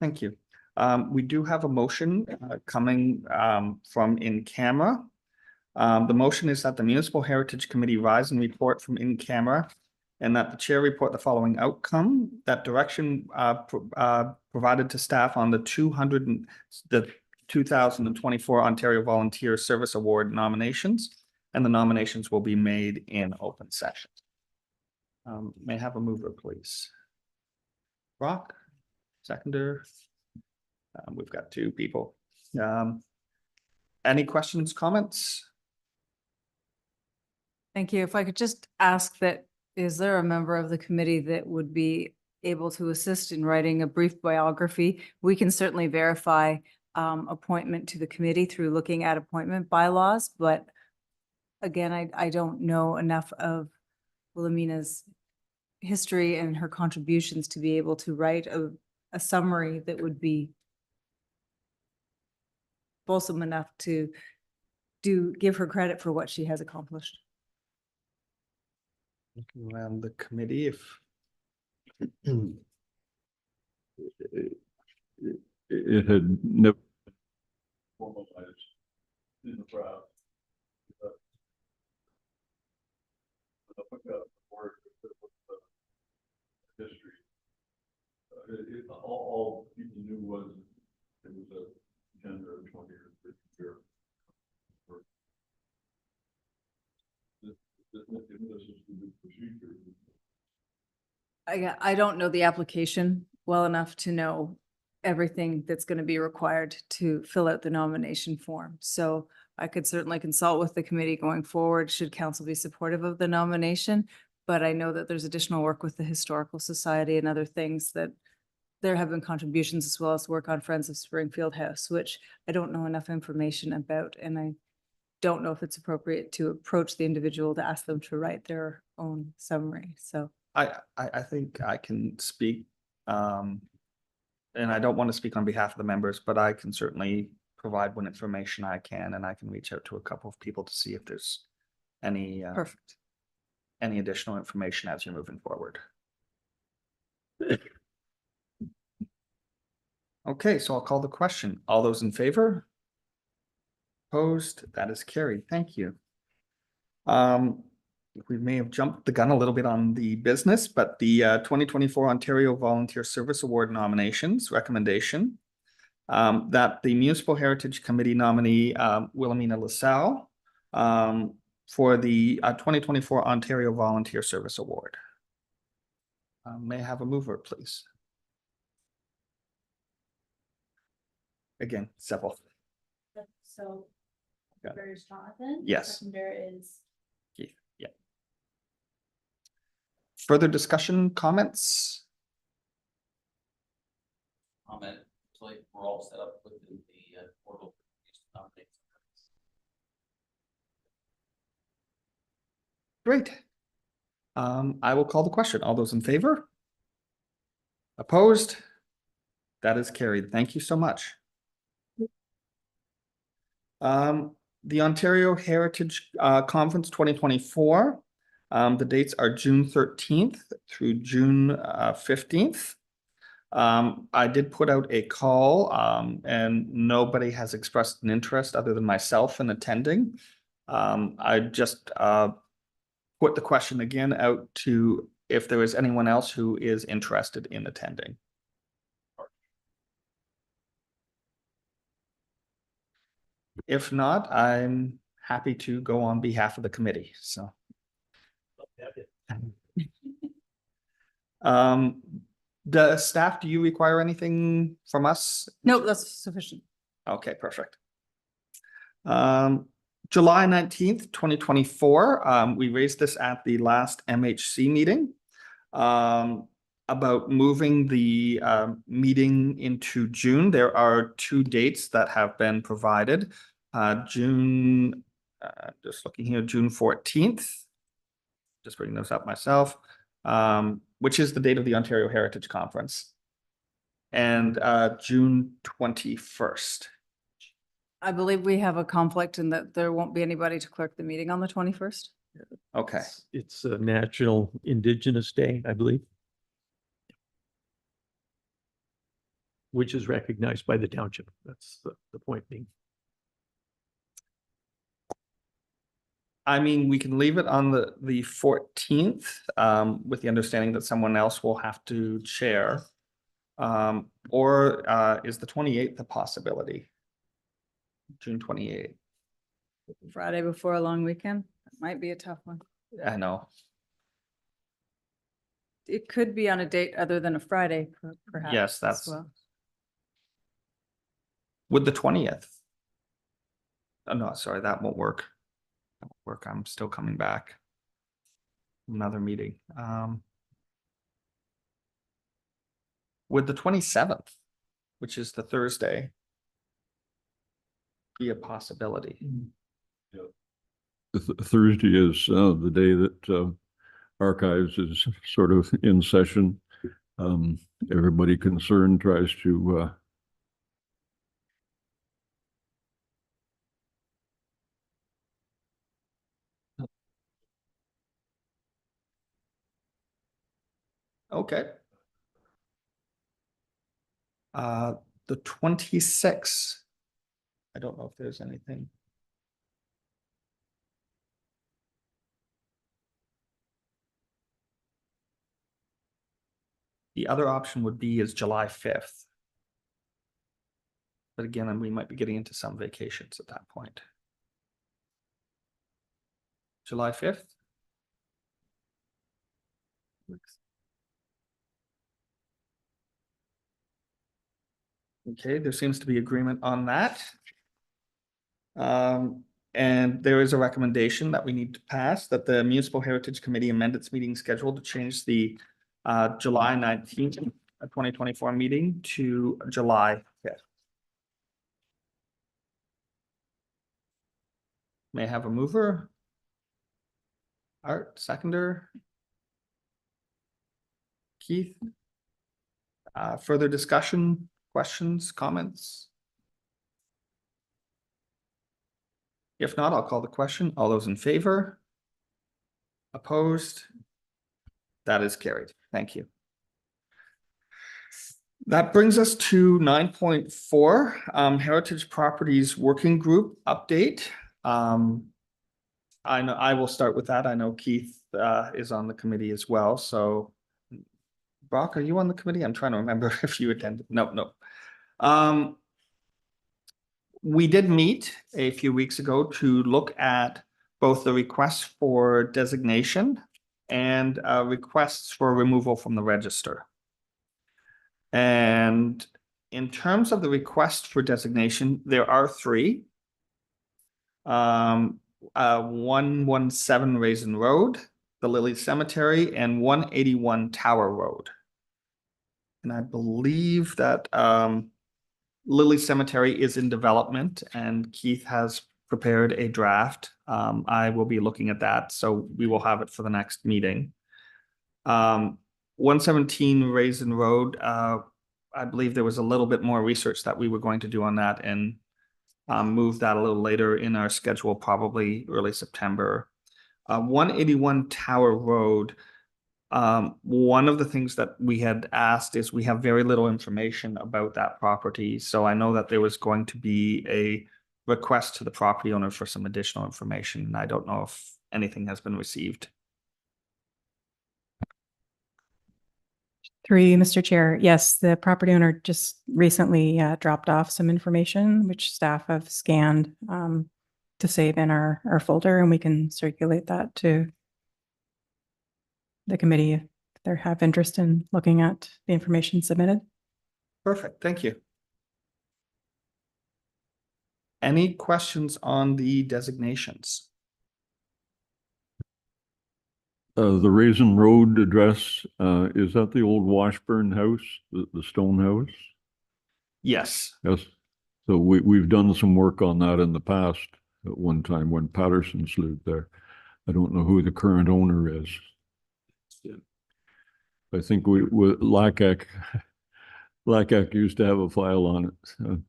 Thank you. We do have a motion coming from in camera. The motion is that the Municipal Heritage Committee rise and report from in camera, and that the chair report the following outcome: that direction provided to staff on the 2024 Ontario Volunteer Service Award nominations, and the nominations will be made in open session. May I have a mover, please? Brock, seconder. We've got two people. Any questions, comments? Thank you. If I could just ask that, is there a member of the committee that would be able to assist in writing a brief biography? We can certainly verify appointment to the committee through looking at appointment bylaws, but again, I don't know enough of Wilhelmina's history and her contributions to be able to write a summary that would be fulsome enough to give her credit for what she has accomplished. Looking around the committee, if it had never formalized in the crowd. History. All people knew was it was a gender of 20 or 50 year. This is the procedure. I don't know the application well enough to know everything that's going to be required to fill out the nomination form. So I could certainly consult with the committee going forward, should council be supportive of the nomination. But I know that there's additional work with the Historical Society and other things that there have been contributions, as well as work on Friends of Springfield House, which I don't know enough information about. And I don't know if it's appropriate to approach the individual to ask them to write their own summary. So I think I can speak, and I don't want to speak on behalf of the members, but I can certainly provide what information I can, and I can reach out to a couple of people to see if there's any perfect. Any additional information as you're moving forward. Okay, so I'll call the question. All those in favor? Opposed? That is carried. Thank you. We may have jumped the gun a little bit on the business, but the 2024 Ontario Volunteer Service Award nominations recommendation that the Municipal Heritage Committee nominee Wilhelmina LaSalle for the 2024 Ontario Volunteer Service Award. May I have a mover, please? Again, several. So, Yeah. there's Jonathan. Yes. Seconder is Keith. Yeah. Further discussion, comments? Comment. So like we're all set up with the portal. Great. I will call the question. All those in favor? Opposed? That is carried. Thank you so much. The Ontario Heritage Conference 2024. The dates are June 13th through June 15th. I did put out a call and nobody has expressed an interest other than myself in attending. I just put the question again out to if there is anyone else who is interested in attending. If not, I'm happy to go on behalf of the committee. So, the staff, do you require anything from us? No, that's sufficient. Okay, perfect. July 19th, 2024, we raised this at the last MHC meeting about moving the meeting into June. There are two dates that have been provided. June, just looking here, June 14th. Just bringing those up myself, which is the date of the Ontario Heritage Conference, and June 21st. I believe we have a conflict in that there won't be anybody to clerk the meeting on the 21st. Okay. It's a National Indigenous Day, I believe. which is recognized by the township. That's the point being. I mean, we can leave it on the 14th, with the understanding that someone else will have to chair. Or is the 28th a possibility? June 28th, Friday before a long weekend, that might be a tough one. I know. It could be on a date other than a Friday, perhaps. Yes, as that's- well. Would the 20th? Oh, no, sorry, that won't work. That won't work. I'm still coming back. Another meeting. Would the 27th, which is the Thursday, be a possibility? Thursday is the day that archives is sort of in session. Everybody concerned tries to Okay. The 26th. I don't know if there's anything. The other option would be is July 5th. But again, we might be getting into some vacations at that point. July 5th? Okay, there seems to be agreement on that. And there is a recommendation that we need to pass that the Municipal Heritage Committee amend its meeting schedule to change the July 19th, 2024 meeting to July 5th. May I have a mover? Art, seconder? Keith? Further discussion, questions, comments? If not, I'll call the question. All those in favor? Opposed? That is carried. Thank you. That brings us to 9.4, Heritage Properties Working Group update. I know I will start with that. I know Keith is on the committee as well. So Brock, are you on the committee? I'm trying to remember if you attended. No. We did meet a few weeks ago to look at both the requests for designation and requests for removal from the register. And in terms of the request for designation, there are three. 117 Raisin Road, the Lily Cemetery, and 181 Tower Road. And I believe that Lily Cemetery is in development and Keith has prepared a draft. I will be looking at that, so we will have it for the next meeting. 117 Raisin Road, I believe there was a little bit more research that we were going to do on that and move that a little later in our schedule, probably early September. 181 Tower Road. One of the things that we had asked is we have very little information about that property. So I know that there was going to be a request to the property owner for some additional information. And I don't know if anything has been received. Through you, Mr. Chair. Yes, the property owner just recently dropped off some information, which staff have scanned to save in our folder, and we can circulate that to the committee if they have interest in looking at the information submitted. Perfect. Thank you. Any questions on the designations? the Raisin Road address, is that the old Washburn house, the stone house? Yes. Yes. So we've done some work on that in the past at one time when Patterson's lived there. I don't know who the current owner is. I think we Lackac used to have a file on it. So.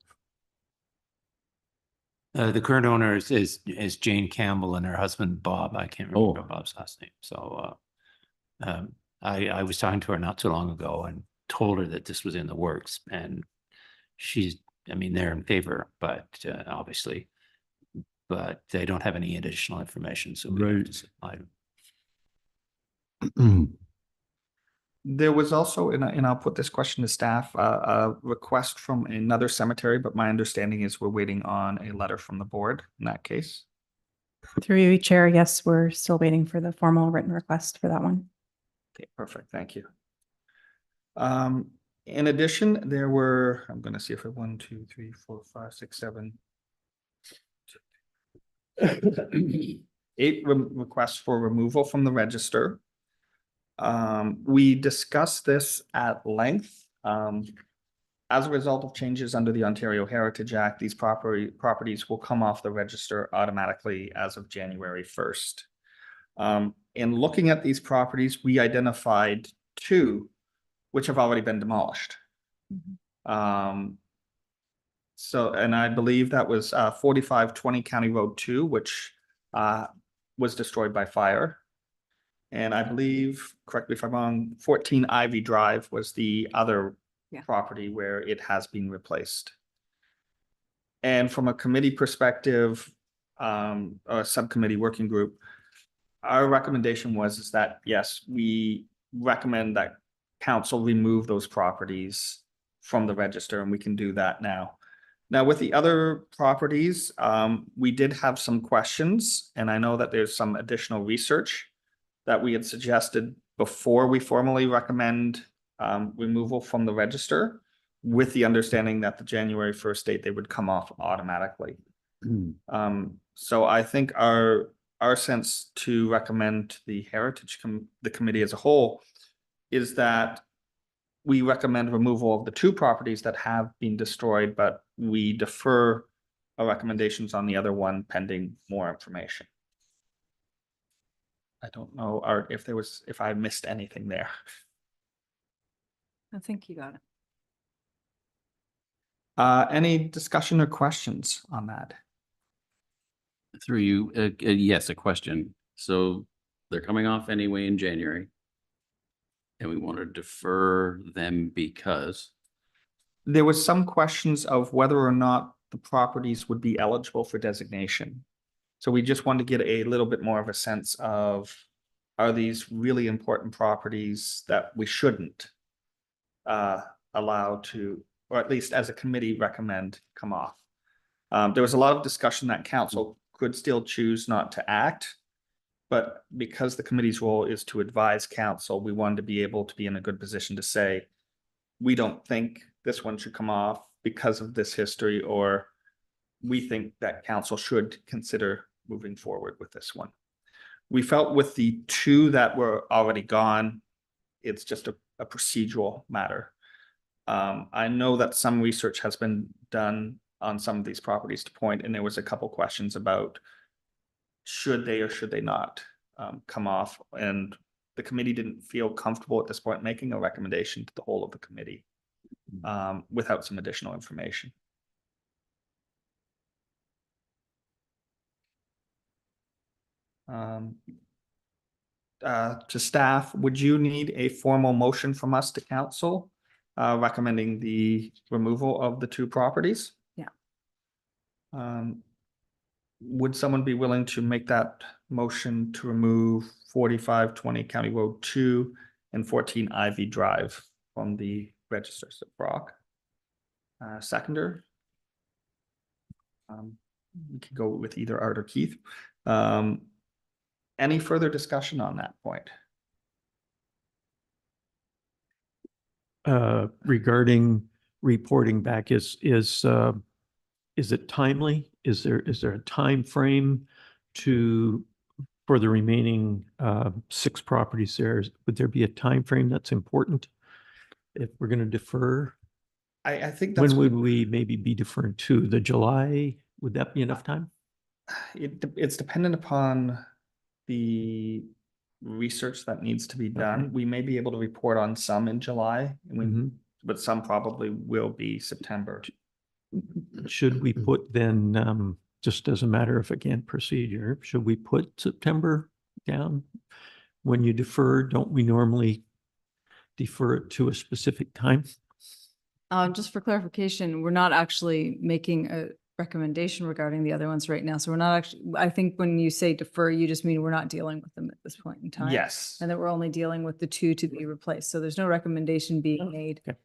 The current owner is Jane Campbell and her husband Bob. I can't remember Oh. Bob's last name. So I was talking to her not too long ago and told her that this was in the works, and I mean, they're in favor, but obviously, but they don't have any additional information, so we have Right. to supply them. There was also, and I'll put this question to staff, a request from another cemetery, but my understanding is we're waiting on a letter from the board in that case. Through you, Chair, yes, we're still waiting for the formal written request for that one. Okay, perfect, thank you. In addition, there were, I'm gonna see if it 1, 2, 3, 4, 5, 6, 7. 8 requests for removal from the register. We discussed this at length. As a result of changes under the Ontario Heritage Act, these properties will come off the register automatically as of January 1st. In looking at these properties, we identified 2 which have already been demolished. So, and I believe that was 4520 County Road 2, which was destroyed by fire. And I believe, correct me if I'm wrong, 14 Ivy Drive was the other Yeah. property where it has been replaced. And from a committee perspective, a subcommittee working group, our recommendation is that, yes, we recommend that council remove those properties from the register, and we can do that now. Now, with the other properties, we did have some questions, and I know that there's some additional research that we had suggested before we formally recommend removal from the register, with the understanding that the January 1st date, they would come off automatically. So I think our sense to recommend to the the committee as a whole is that we recommend removal of the 2 properties that have been destroyed, but we defer our recommendations on the other one pending more information. I don't know, Art, if I missed anything there. I think you got it. Any discussion or questions on that? Through you, yes, a question. So they're coming off anyway in January. And we want to defer them because, There was some questions of whether or not the properties would be eligible for designation. So we just wanted to get a little bit more of a sense of, are these really important properties that we shouldn't allow to, or at least as a committee recommend come off? There was a lot of discussion that council could still choose not to act. But because the committee's role is to advise council, we wanted to be able to be in a good position to say, we don't think this one should come off because of this history, or we think that council should consider moving forward with this one. We felt with the 2 that were already gone, it's just a procedural matter. I know that some research has been done on some of these properties to point, and there was a couple questions about should they or should they not come off, and the committee didn't feel comfortable at this point making a recommendation to the whole of the committee without some additional information. To staff, would you need a formal motion from us to council recommending the removal of the 2 properties? Yeah. Would someone be willing to make that motion to remove 4520 County Road 2 and 14 Ivy Drive from the register? So Brock, seconder. We could go with either Art or Keith. Any further discussion on that point? Regarding reporting back, is it timely? Is there a time frame for the remaining 6 properties there? Would there be a time frame that's important if we're going to defer? I think that's When would we maybe be deferring to? The July? Would that be enough time? it's dependent upon the research that needs to be done. Okay. We may be able to report on some in July, Mhm. but some probably will be September. Should we put then, just as a matter of, again, procedure, should we put September down? When you defer, don't we normally defer it to a specific time? Just for clarification, we're not actually making a recommendation regarding the other ones right now. So we're not actually, I think when you say defer, you just mean we're not dealing with them at this point in time. Yes. And that we're only dealing with the two to be replaced. So there's no recommendation being made. Okay.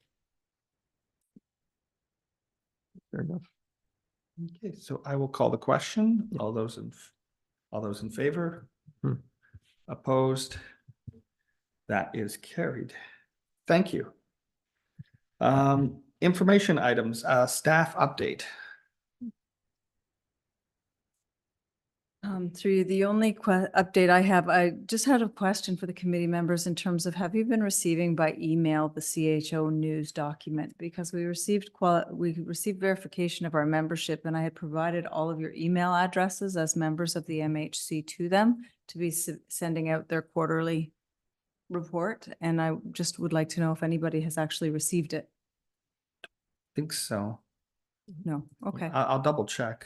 Fair enough. Okay, so I will call the question. All those in favor? Hmm. Opposed? That is carried. Thank you. Information items, staff update. Through you, the only update I have, I just had a question for the committee members in terms of, have you been receiving by email the CHO news document? Because we received verification of our membership, and I had provided all of your email addresses as members of the MHC to them to be sending out their quarterly report. And I just would like to know if anybody has actually received it. Think so. No, okay. I'll double check.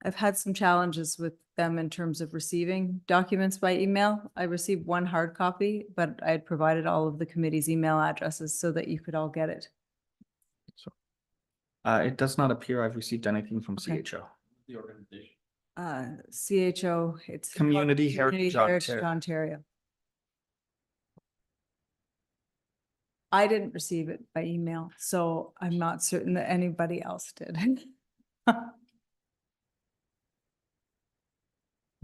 I've had some challenges with them in terms of receiving documents by email. I received one hard copy, but I had provided all of the committee's email addresses so that you could all get it. It does not appear I've received anything from Okay. CHO. The organization. CHO, it's Community Heritage Ontario. Ontario. I didn't receive it by email, so I'm not certain that anybody else did.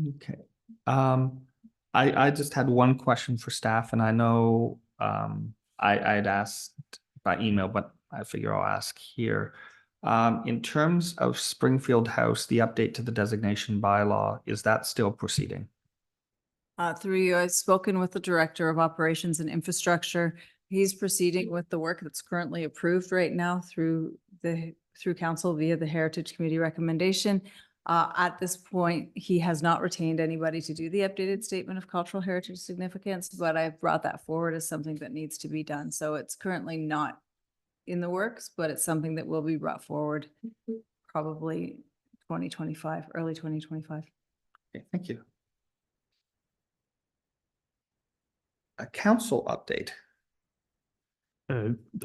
Okay. I just had one question for staff, and I know I'd asked by email, but I figure I'll ask here. In terms of Springfield House, the update to the designation bylaw, is that still proceeding? Through you, I've spoken with the Director of Operations and Infrastructure. He's proceeding with the work that's currently approved right now through council via the Heritage Committee recommendation. At this point, he has not retained anybody to do the updated statement of cultural heritage significance, but I've brought that forward as something that needs to be done. So it's currently not in the works, but it's something that will be brought forward probably 2025, early 2025. Okay, thank you. A council update.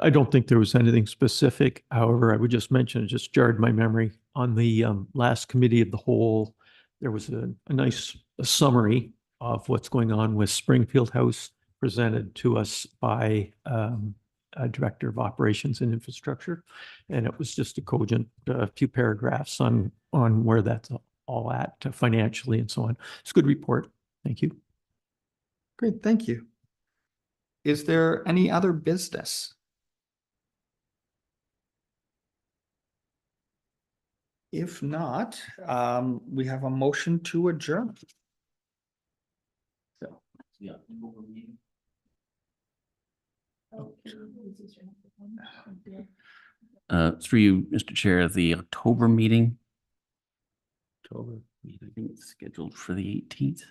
I don't think there was anything specific. However, I would just mention, it just jarred my memory on the last committee of the whole. There was a nice summary of what's going on with Springfield House presented to us by a Director of Operations and Infrastructure. And it was just a cogent few paragraphs on where that's all at financially and so on. It's a good report. Thank you. Great, thank you. Is there any other business? If not, we have a motion to adjourn. So, Yeah. October meeting. Through you, Mr. Chair, the October meeting. October. I think it's scheduled for the 18th.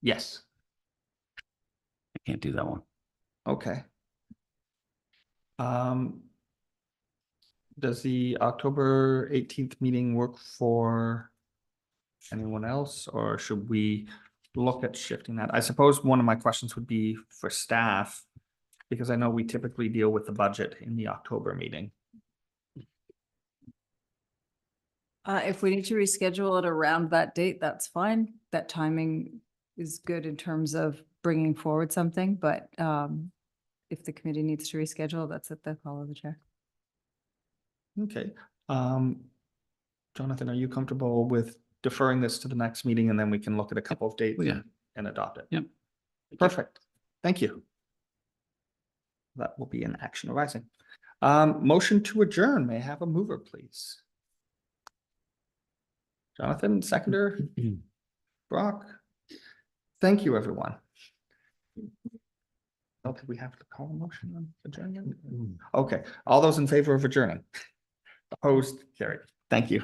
Yes, I can't do that one. okay. Does the October 18th meeting work for anyone else, or should we look at shifting that? I suppose one of my questions would be for staff, because I know we typically deal with the budget in the October meeting. If we need to reschedule it around that date, that's fine. That timing is good in terms of bringing forward something, but if the committee needs to reschedule, that's at the call of the chair. Okay, Jonathan, are you comfortable with deferring this to the next meeting, and then we can look at a couple of dates Yeah. and adopt it? Yep. Perfect. Thank you. That will be an action arising. Motion to adjourn. May I have a mover, please? Jonathan, seconder? Brock? Thank you, everyone. I don't think we have to call a motion on adjournment. Okay, all those in favor of adjourning? Opposed, carried. Thank you.